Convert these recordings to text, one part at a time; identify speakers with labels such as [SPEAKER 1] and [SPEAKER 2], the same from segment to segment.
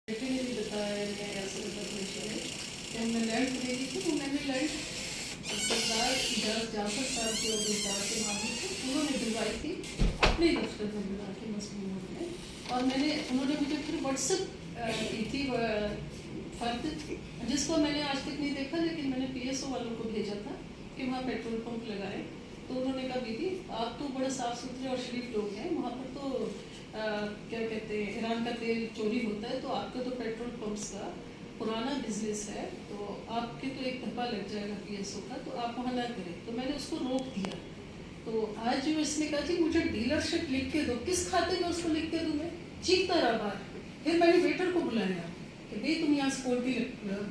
[SPEAKER 1] बेटे ने भी बताया मैं लैंड खरीदी थी, तो मैंने लैंड सरदार जाफर साहब की और सरदार के मामले से उन्होंने दिलवाई थी अपने दफ्तर में बुला के मजमून में। और उन्होंने मुझे फिर व्हाट्सएप की थी फर्द, जिसको मैंने आज तक नहीं देखा, लेकिन मैंने PSO वालों को भेजा था कि वहाँ पेट्रोल पंप लगाए। तो उन्होंने कहा दीदी आप तो बड़े साफ़ सुथरे और शरीफ लोग हैं, वहाँ पर तो क्या कहते हैं ईरान का तेल चोरी होता है, तो आपका तो पेट्रोल पंप्स का पुराना बिजनेस है, तो आपके तो एक धब्बा लग जाएगा PSO का, तो आप वहाँ ना करें। तो मैंने उसको रोक दिया। तो आज जो इसने कहा जी मुझे डीलरशिप लिख के दो, किस खाते में उसको लिख के दूँ मैं, चीखता रहा बाहर। फिर मैंने वेटर को बुलाया कि भाई तुम यहाँ सिक्योरिटी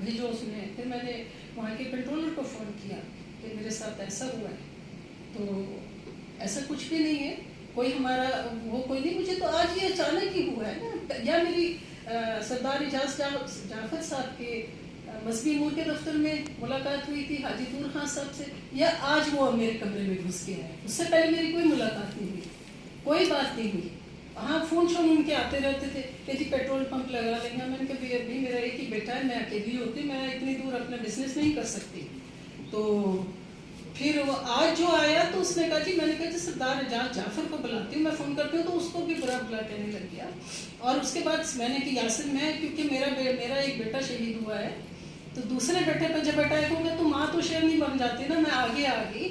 [SPEAKER 1] भेजो उसने। फिर मैंने वहाँ के कंट्रोलर को फ़ोन किया कि मेरे साथ ऐसा हुआ है। तो ऐसा कुछ भी नहीं है, कोई हमारा वो कोई नहीं, मुझे तो आज ये अचानक ही हुआ है ना। या मेरी सरदार इजाज़ जाफर साहब के मजहबी अमूर के दफ्तर में मुलाकात हुई थी हाजी तूर खान साहब से, या आज वो मेरे कमरे में घुस के आए। उससे पहले मेरी कोई मुलाकात नहीं हुई, कोई बात नहीं हुई। हाँ फ़ोन शोन उनके आते रहते थे कि जी पेट्रोल पंप लगा लेंगे। मैंने कहा भैया अभी मेरा एक ही बेटा है, मैं अकेली होती, मैं इतनी दूर अपना बिजनेस नहीं कर सकती। तो फिर वो आज जो आया तो उसने कहा जी, मैंने कहा जी सरदार इजाज़ जाफर को बुलाती हूँ, मैं फ़ोन करती हूँ, तो उसको भी बुरा बुला कहने लग गया। और उसके बाद मैंने कि यासिर मैं, क्योंकि मेरा एक बेटा शहीद हुआ है, तो दूसरे बेटे पर जब अटैक हो गया तो माँ तो शेर नहीं बन जाती ना, मैं आगे आ गई।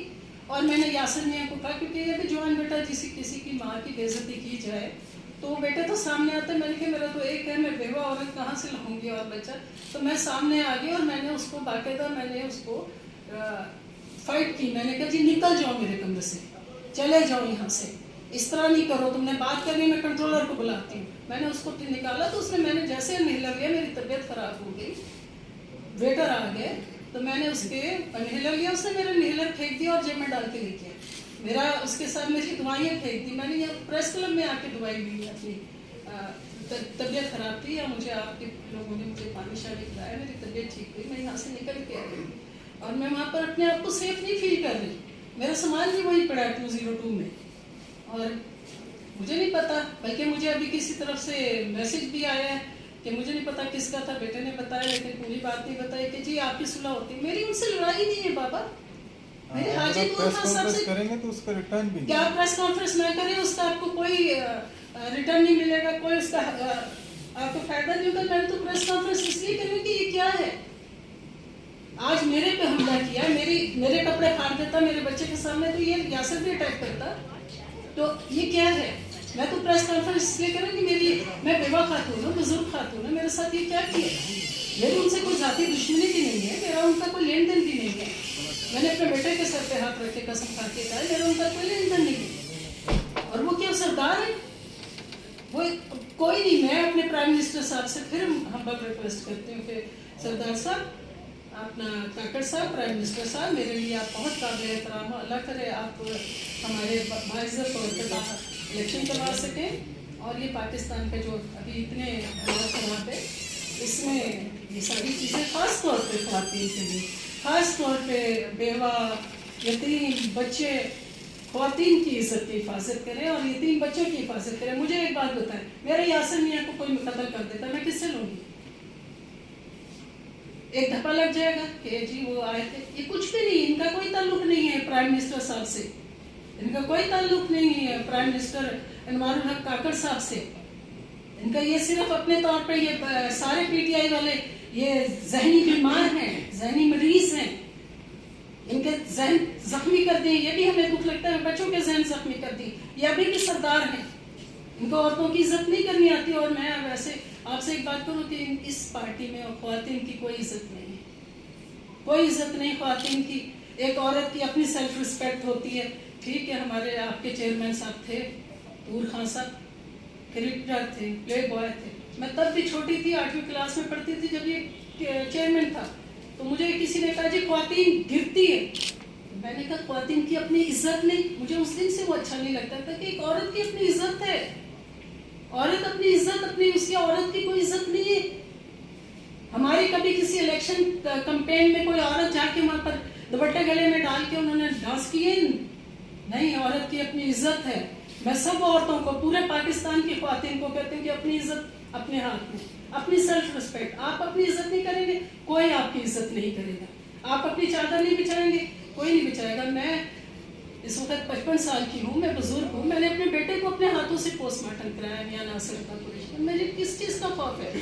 [SPEAKER 1] और मैंने यासिर मियाँ को कहा क्योंकि ये भी जवान बेटा किसी की माँ की बेइज्जती की जाए तो वो बेटा तो सामने आता है। मैंने कहा मेरा तो एक है, मैं बेवा औरत कहाँ से लाऊंगी और बच्चा। तो मैं सामने आ गई और मैंने उसको बाकायदा फाइट की। मैंने कहा जी निकल जाओ मेरे कमरे से, चले जाओ यहाँ से, इस तरह नहीं करो, तुमने बात करनी, मैं कंट्रोलर को बुलाती हूँ। मैंने उसको निकाला तो मैंने जैसे इनहेलर लिया, मेरी तबीयत खराब हो गई, वेटर आ गए तो मैंने उसके इनहेलर लिया, उसने मेरा इनहेलर फेंक दिया और जेब में डाल के लेके मेरा उसके साथ मेरी दवाइयाँ फेंक दी। मैंने यहाँ प्रेस क्लब में आके दवाई ली अपनी तबीयत ख़राब थी, या मुझे आपके लोगों ने मुझे पानी शानी पिलाया, मेरी तबीयत ठीक हुई, मैं यहाँ से निकल के आ गई। और मैं वहाँ पर अपने आप को सेफ नहीं फील कर रही, मेरा सामान भी वहीं पड़ा है 202 में। और मुझे नहीं पता, बल्कि मुझे अभी किसी तरफ से मैसेज भी आया है कि मुझे नहीं पता किसका था, बेटे ने बताया लेकिन पूरी बात नहीं बताई कि जी आपकी सुलह होती। मेरी उनसे लड़ाई नहीं है बाबा, मेरे हाजी तूर खान साहब से
[SPEAKER 2] करेंगे तो उसका रिटर्न भी
[SPEAKER 1] क्या प्रेस कॉन्फ्रेंस ना करें, उसका आपको कोई रिटर्न नहीं मिलेगा, कोई उसका आपको फायदा नहीं होगा। मैंने तो प्रेस कॉन्फ्रेंस इसलिए करी कि ये क्या है, आज मेरे पे हमला किया, मेरे कपड़े फाड़ देता मेरे बच्चे के सामने, तो ये यासिर भी अटैक करता, तो ये क्या है। मैं तो प्रेस कॉन्फ्रेंस इसलिए करूँ कि मैं बेवा खातून हूँ, बुजुर्ग खातून हूँ, मेरे साथ ये क्या किया। मेरी उनसे कोई जाती दुश्मनी भी नहीं है, मेरा उनका कोई लेन देन भी नहीं है। मैंने अपने बेटे के सर पे हाथ रख के कसम खा के कहा मेरा उनका कोई लेन देन नहीं है। और वो क्या सरदार है, वो कोई नहीं। मैं अपने प्राइम मिनिस्टर साहब से फिर हम्बल रिक्वेस्ट करती हूँ कि सरदार साहब, अपना काकड़ साहब, प्राइम मिनिस्टर साहब, मेरे लिए आप बहुत काबिल एहतराम हो, अल्लाह करे आप हमारे बाइज़्ज़त और इलेक्शन करवा सकें। और ये पाकिस्तान का जो अभी इतने हालात खराब है, इसमें ये सारी चीज़ें ख़ास तौर पे ख़वातीन के लिए, ख़ास तौर पे बेवा, यतीम बच्चे, ख़वातीन की इज़्ज़त की हिफाजत करें और यतीम बच्चों की हिफाजत करें। मुझे एक बात बताएं, मेरे यासिर मियाँ को कोई कत्ल कर देता, मैं किससे लूँगी? एक धब्बा लग जाएगा कि जी वो आए थे। ये कुछ भी नहीं, इनका कोई ताल्लुक नहीं है प्राइम मिनिस्टर साहब से, इनका कोई ताल्लुक नहीं है प्राइम मिनिस्टर अनवारुल हक काकड़ साहब से। इनका ये सिर्फ अपने तौर पे ये सारे PTI वाले ये जहनी बीमार हैं, जहनी मरीज हैं, इनके जहन जख्मी कर दिए। ये भी हमें दुख लगता है, बच्चों के जहन जख्मी कर दिए। ये अभी भी सरदार हैं, इनको औरतों की इज्जत नहीं करनी आती। और मैं वैसे आपसे एक बात करूँ कि इस पार्टी में ख़वातीन की कोई इज्जत नहीं है, कोई इज्जत नहीं ख़वातीन की। एक औरत की अपनी सेल्फ रिस्पेक्ट होती है। ठीक है, हमारे आपके चेयरमैन साहब थे तूर खान साहब, क्रिकेटर थे, प्ले बॉय थे। मैं तब भी छोटी थी, 8वीं क्लास में पढ़ती थी जब ये चेयरमैन था। तो मुझे किसी ने कहा जी ख़वातीन गिरती है, मैंने कहा ख़वातीन की अपनी इज्जत नहीं। मुझे उस दिन से वो अच्छा नहीं लगता था कि एक औरत की अपनी इज्जत है, औरत अपनी इज्जत, अपनी उसकी औरत की कोई इज्जत नहीं है। हमारी कभी किसी इलेक्शन कैंपेन में कोई औरत जाके वहाँ पर दुपट्टे गले में डाल के उन्होंने डांस किए नहीं, औरत की अपनी इज्जत है। मैं सब औरतों को, पूरे पाकिस्तान की ख़वातीन को कहती हूँ कि अपनी इज्जत اپنے ہاتھ میں. اپنی سیلف رسپیکٹ. آپ اپنی عزت نہیں کریں گے کوئی آپ کی عزت نہیں کرے گا. آپ اپنی چادر نہیں بچھائیں گے کوئی نہیں بچھائے گا. میں اس وقت 55 سال کی ہوں, میں بزرگ ہوں, میں نے اپنے بیٹے کو اپنے ہاتھوں سے پوسٹ مارٹم کرایا میاں ناصر کا. مجھے کس چیز کا خوف ہے؟